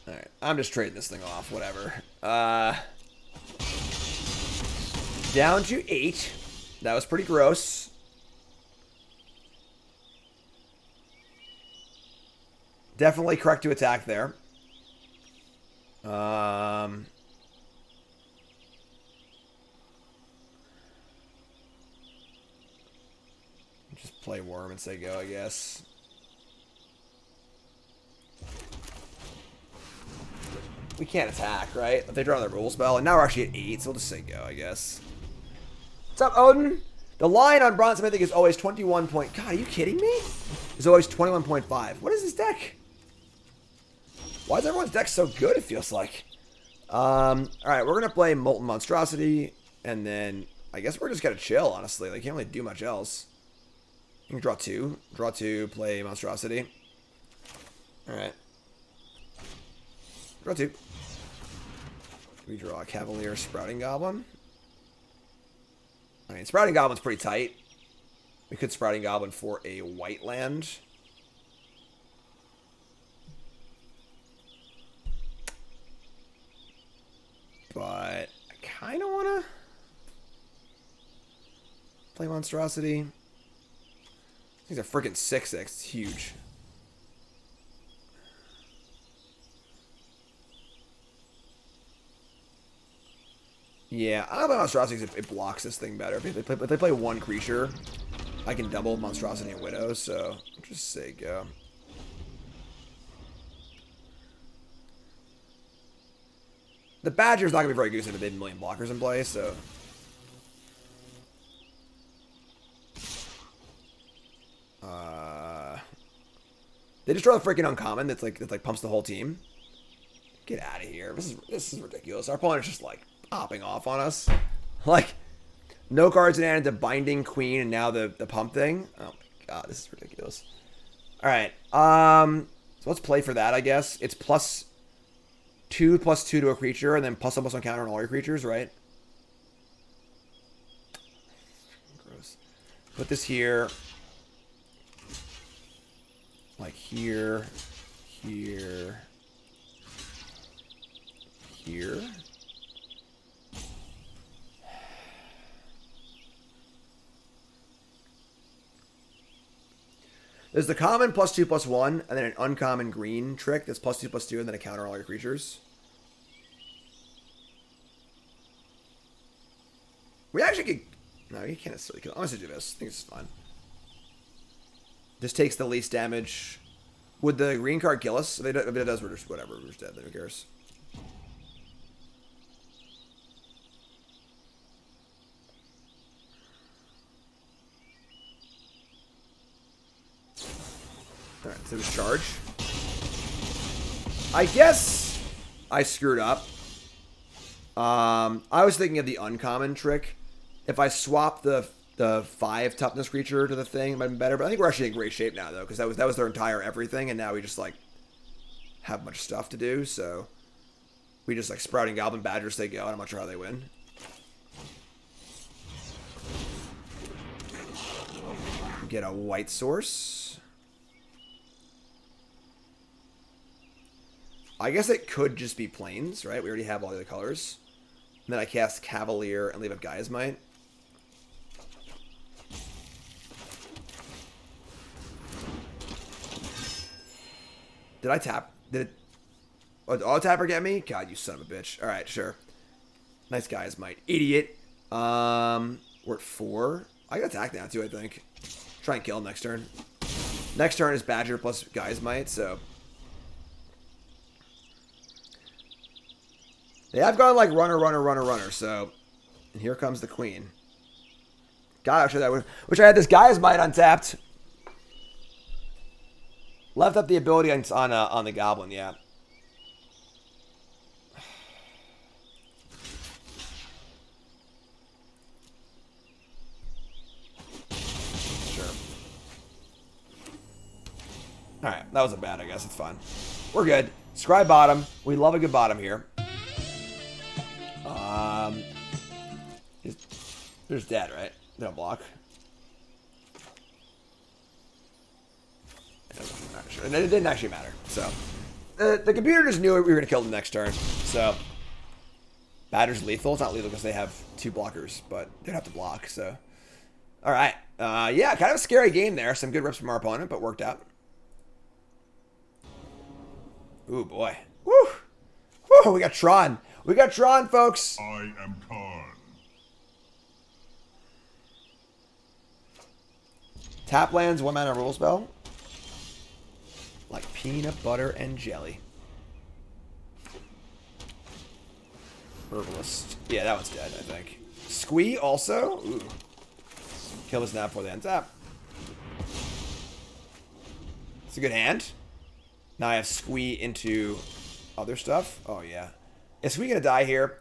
Alright, I'm just trading this thing off, whatever. Down to 8. That was pretty gross. Definitely correct to attack there. Just play Worm and say go, I guess. We can't attack, right? If they draw their rule spell, and now we're actually at 8, so we'll just say go, I guess. What's up, Odin? The line on Bronze Mythic is always 21 point... God, are you kidding me? It's always 21.5. What is this deck? Why is everyone's deck so good, it feels like? Alright, we're going to play Molten Monstrosity, and then I guess we're just going to chill, honestly. Like, can't really do much else. You can draw 2. Draw 2, play Monstrosity. Alright. Draw 2. We draw a Cavalier Sprouting Goblin. I mean, Sprouting Goblin's pretty tight. We could Sprouting Goblin for a white land. But I kind of want to play Monstrosity. These are freaking 6/6. It's huge. Yeah, I don't know Monstrosity because it blocks this thing better. If they play one creature, I can double Monstrosity and Widow, so just say go. The Badger's not going to be very good because they have a million blockers in play, so... They just draw the freaking uncommon that's like pumps the whole team. Get out of here. This is ridiculous. Our opponent's just like popping off on us. Like, no cards in hand into Binding Queen and now the pump thing. Oh my god, this is ridiculous. Alright. So let's play for that, I guess. It's +2/+2 to a creature, and then +1/+1 counter on all your creatures, right? Gross. Put this here. Like here. Here. Here. There's the common +2/+1, and then an uncommon green trick that's +2/+2, and then a counter on all your creatures. We actually could... No, you can't necessarily kill. I'm going to do this. I think this is fine. This takes the least damage. Would the green card kill us? If it does, we're just whatever. We're just dead. Then who cares? Alright, so just charge. I guess I screwed up. I was thinking of the uncommon trick. If I swap the 5 toughness creature to the thing, it might have been better. But I think we're actually in great shape now, though, because that was their entire everything, and now we just, like, have a bunch of stuff to do, so we just, like, Sprouting Goblin Badgers, they go, and I'm not sure how they win. Get a white source. I guess it could just be plains, right? We already have all the other colors. And then I cast Cavalier and leave up Gaia's Might. Did I tap? Did it... Oh, did auto-tapper get me? God, you son of a bitch. Alright, sure. Nice Gaia's Might. Idiot. We're at 4. I can attack now, too, I think. Try and kill him next turn. Next turn is Badger plus Gaia's Might, so... They have gone like runner, so... And here comes the Queen. God, actually, that wish I had this Gaia's Might untapped. Left up the ability on the Goblin, yeah. Sure. Alright, that wasn't bad, I guess. It's fine. We're good. Scry bottom. We love a good bottom here. There's dead, right? No block. And it didn't actually matter. So the computer just knew we were gonna kill them next turn. So Badger's lethal. It's not lethal because they have 2 blockers, but they'd have to block. So all right, yeah, kind of a scary game there. Some good rips from our opponent, but worked out. Ooh boy, woo, woo! We got Tron. We got Tron, folks.
I am Khan.
Tap lands, 1 mana rule spell. Like peanut butter and jelly. Herbalist. Yeah, that one's dead, I think. Squee also? Ooh. Kill this now before they untap. It's a good hand. Now I have Squee into other stuff. Oh, yeah. Is Squee gonna die here?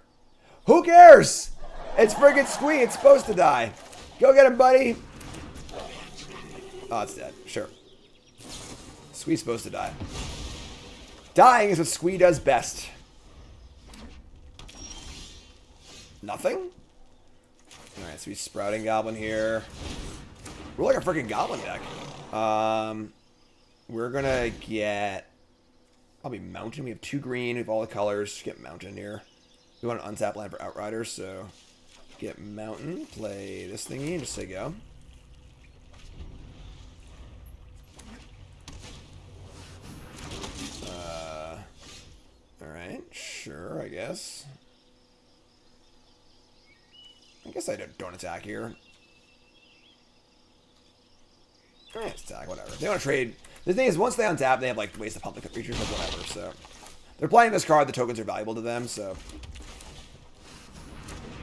Who cares? It's friggin' Squee. It's supposed to die. Go get him, buddy. Oh, it's dead. Sure. Squee's supposed to die. Dying is what Squee does best. Nothing? Alright, so he's Sprouting Goblin here. We're like a freaking Goblin deck. We're gonna get... Probably Mountain. We have 2 green. We have all the colors. Just get Mountain here. We want an untap land for Outriders, so... Get Mountain. Play this thingy and just say go. Alright, sure, I guess. I guess I don't attack here. Alright, attack, whatever. They want to trade. The thing is, once they untap, they have like ways to pump the creatures, like whatever, so. They're playing this card, the tokens are valuable to them, so.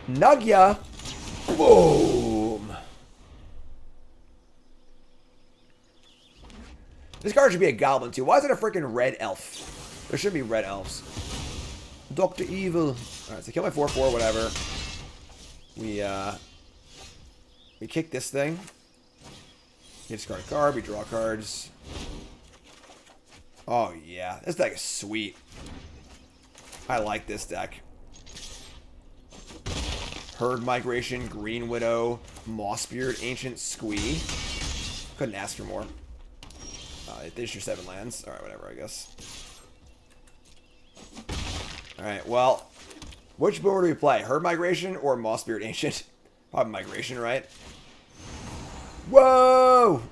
Nugya! Boom! This card should be a goblin too. Why is it a freaking red elf? There should be red elves. Dr. Evil. Alright, so kill my 4/4, whatever. We kick this thing. We discard a card, we draw cards. Oh yeah, this deck is sweet. I like this deck. Herd Migration, Green Widow, Mossbeard, Ancient Squee. Couldn't ask for more. There's your 7 lands. Alright, whatever, I guess. Alright, well, which board do we play? Herd Migration or Mossbeard Ancient? Probably Migration, right? Whoa!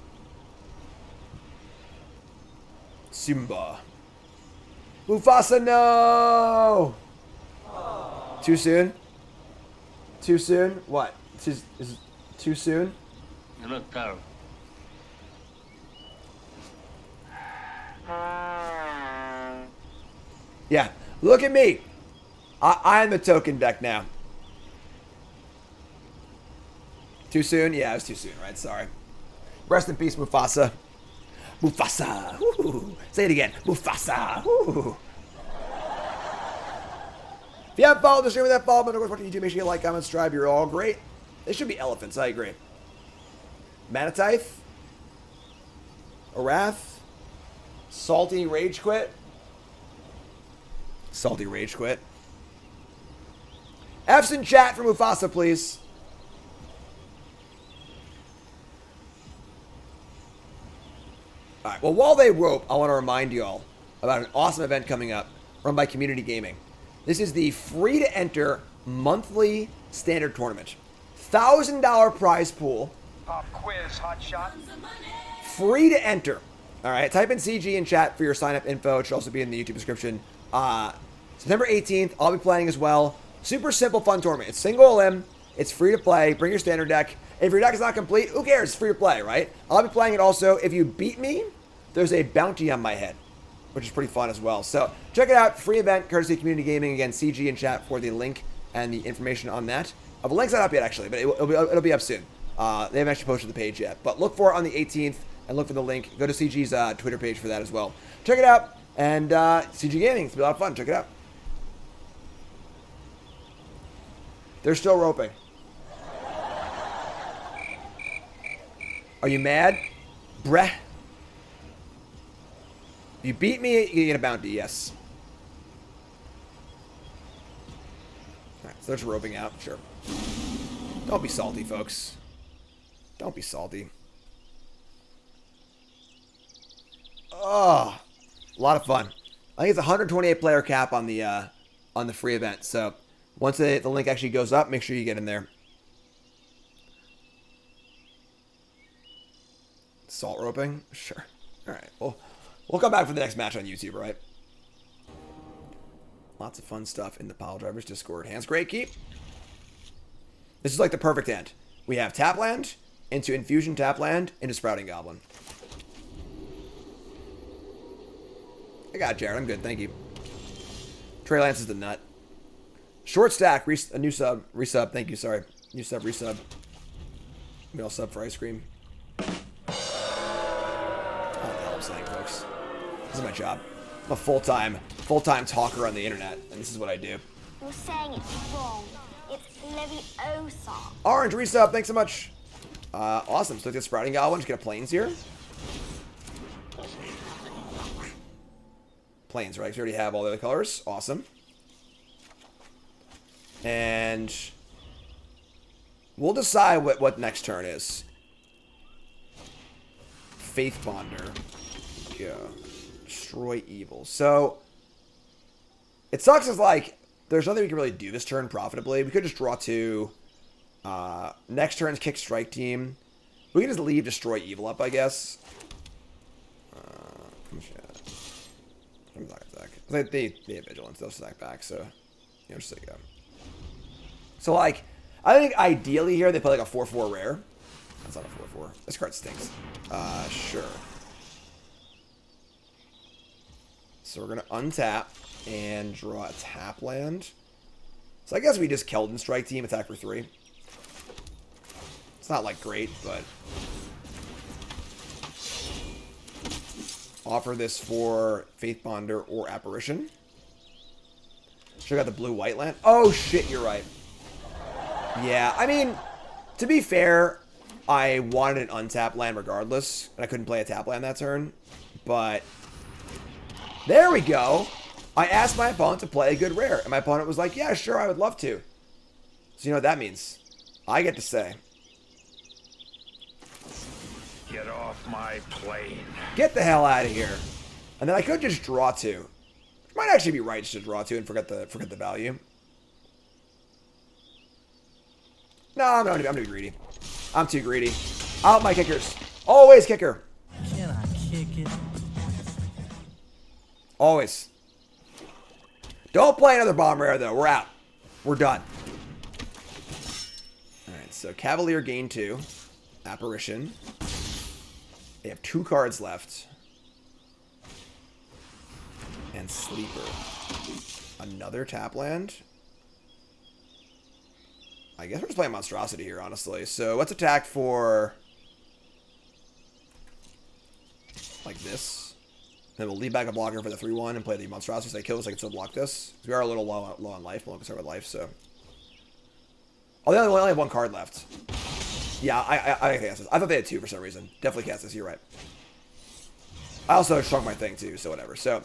Simba. Mufasa, no! Too soon? Too soon? What? Is it too soon?
You look terrible.
Yeah, look at me. I'm the token deck now. Too soon? Yeah, it was too soon, right? Sorry. Rest in peace, Mufasa. Mufasa. Woo. Say it again. Mufasa. Woo. If you haven't followed the stream with that follow, but of course, what you do, make sure you like, comment, subscribe. You're all great. They should be elephants. I agree. Manatithe. Arath. Salty Rage Quit. Salty Rage Quit. F's in chat for Mufasa, please. Alright, well, while they rope, I want to remind you all about an awesome event coming up run by Community Gaming. This is the free-to-enter monthly standard tournament. $1,000 prize pool.
Pop quiz, hot shot.
Free to enter. Alright, type in CG in chat for your sign-up info. It should also be in the YouTube description. September 18th, I'll be playing as well. Super simple, fun tournament. It's single limb. It's free to play. Bring your standard deck. If your deck is not complete, who cares? It's free to play, right? I'll be playing it also. If you beat me, there's a bounty on my head, which is pretty fun as well. So check it out. Free event, courtesy of Community Gaming. Again, CG in chat for the link and the information on that. The link's not up yet, actually, but it'll be up soon. They haven't actually posted the page yet. But look for it on the 18th and look for the link. Go to CG's Twitter page for that as well. Check it out. And CG Gaming. It's going to be a lot of fun. Check it out. They're still roping. Are you mad? Breh. You beat me, you get a bounty, yes. Alright, so there's roping out, sure. Don't be salty, folks. Don't be salty. Oh, a lot of fun. I think it's a 128 player cap on the free event, so once the link actually goes up, make sure you get in there. Salt roping? Sure. Alright, well, we'll come back for the next match on YouTube, right? Lots of fun stuff in the Pile Drivers Discord. Hands great, keep. This is like the perfect hand. We have tap land, into Infusion Tap Land into Sprouting Goblin. I got it, Jared. I'm good. Thank you. Trey Lance is the nut. Short stack. A new sub. Resub. Thank you. Sorry. New sub. Resub. We all sub for ice cream. I don't know what the hell I'm saying, folks. This is my job. I'm a full-time talker on the internet, and this is what I do.
You're saying it's wrong. It's Leviosa.
Orange resub. Thanks so much. Awesome. So let's get Sprouting Goblin. Just get a Plains here. Plains, right? We already have all the other colors. Awesome. And we'll decide what next turn is. Faith Bonder. Yeah. Destroy evil. So it sucks is like there's nothing we can really do this turn profitably. We could just draw 2. Next turn's kick strike team. We can just leave destroy evil up, I guess. I'm not gonna attack. They have vigilance. They'll stack back. So just so you go. So like I think ideally here they play like a 4/4 rare. That's not a 4/4. This card stinks. Sure. So we're gonna untap and draw a tap land. So I guess we just Keldon strike team, attack for 3. It's not like great, but offer this for Faith Bonder or Apparition. Should have got the blue-white land. Oh shit, you're right. Yeah, I mean, to be fair, I wanted an untap land regardless, and I couldn't play a tap land that turn. But there we go. I asked my opponent to play a good rare, and my opponent was like, yeah, sure, I would love to. So you know what that means? I get to say,
Get off my plane.
get the hell out of here. And then I could just draw 2. Which might actually be right just to draw 2 and forget the value. No, I'm gonna be greedy. I'm too greedy. Out my kickers. Always kicker.
Can I kick it?
Always. Don't play another bomb rare though. We're out. We're done. Alright, so Cavalier gain 2. Apparition. They have 2 cards left. And Sleeper. Another tap land. I guess we're just playing Monstrosity here, honestly. So let's attack for like this. Then we'll leave back a blocker for the 3/1 and play the Monstrosity so they kill us. I can still block this. We are a little low on life. We'll start with life, so. Oh, they only have 1 card left. Yeah, I cast this. I thought they had 2 for some reason. Definitely cast this. You're right. I also shrunk my thing too, so whatever. So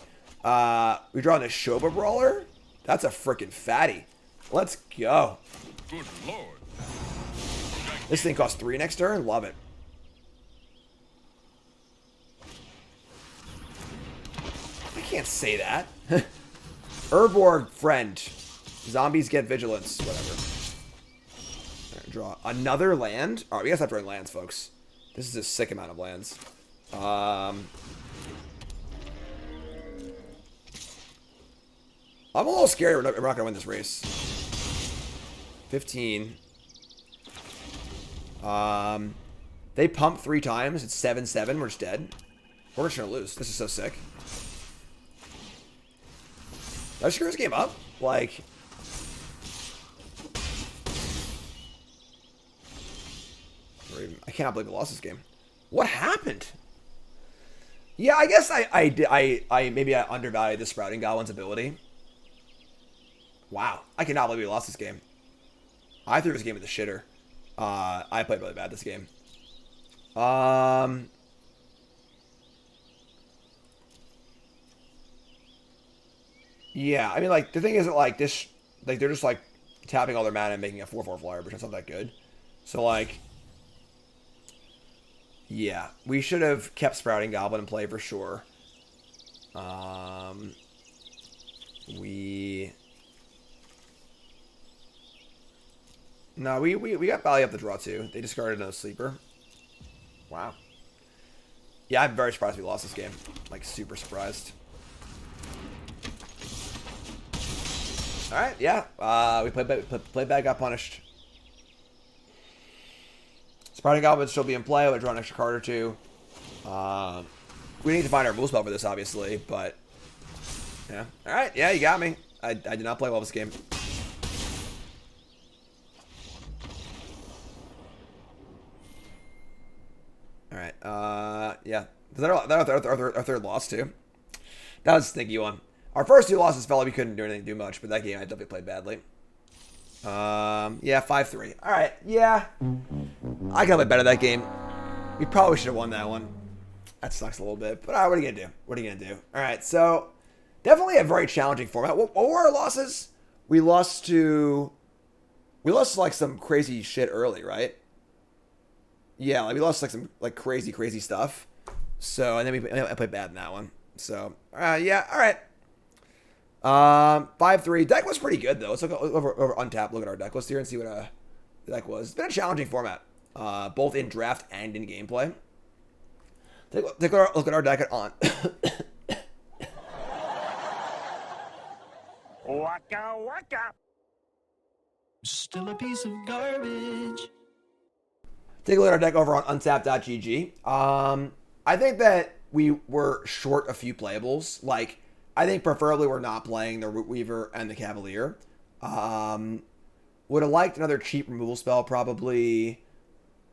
we draw the Shoba Brawler. That's a freaking fatty. Let's go.
Good lord.
This thing costs 3 next turn. Love it. I can't say that. Urborg friend. Zombies get vigilance. Whatever. Right, draw another land. All right, we gotta stop drawing lands, folks. This is a sick amount of lands. I'm a little scared we're not gonna win this race. 15. They pump 3 times. It's 7-7. We're just dead. We're just gonna lose. This is so sick. Did I screw this game up? Like, I cannot believe we lost this game. What happened? Yeah, I guess I maybe I undervalued the Sprouting Goblin's ability. Wow, I cannot believe we lost this game. I threw this game in the shitter. I played really bad this game. Yeah, I mean, like, the thing isn't like this, like, they're just like tapping all their mana and making a 4/4 flyer, which is not that good. So, like, yeah, we should have kept Sprouting Goblin in play for sure. No, we got value up the draw too. They discarded no sleeper. Wow. Yeah, I'm very surprised we lost this game. Like, super surprised. Alright, yeah. We played bad, got punished. Sprouting Goblin still be in play. We'll draw an extra card or two. We need to find our move spell for this, obviously, but yeah. All right, yeah, you got me. I did not play well this game. All right, yeah. Our third loss too. That was a stinky one. Our first 2 losses felt like we couldn't do anything too much, but that game I definitely played badly. Yeah, 5-3. All right, yeah. I could have played better that game. We probably should have won that one. That sucks a little bit, but all right, what are you gonna do? What are you gonna do? All right, so definitely a very challenging format. What were our losses? We lost to like some crazy shit early, right? Yeah, like we lost like some like crazy stuff. So and then I played bad in that one. So yeah, all right. 5-3. Deck was pretty good though. Let's look over Untap. Look at our deck list here and see what the deck was. It's been a challenging format, both in draft and in gameplay. Take a look at our deck on.
Waka waka.
Still a piece of garbage.
Take a look at our deck over on untap.gg. I think that we were short a few playables. Like, I think preferably we're not playing the Root Weaver and the Cavalier. Would have liked another cheap removal spell, probably.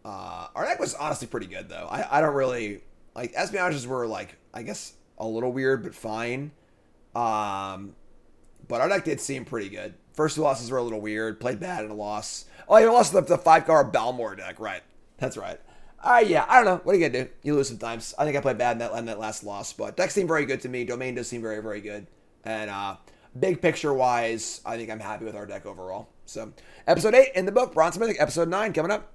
Our deck was honestly pretty good, though. I don't really... Like, Espionages were, like, I guess, a little weird, but fine. But our deck did seem pretty good. First 2 losses were a little weird. Played bad in a loss. Oh, you lost the 5-card Balmor deck. Right. That's right. Yeah, I don't know. What are you going to do? You lose sometimes. I think I played bad in that last loss. But deck seemed very good to me. Domain does seem very, very good. And big picture-wise, I think I'm happy with our deck overall. So, episode 8 in the book. Bronze Mythic, episode 9 coming up.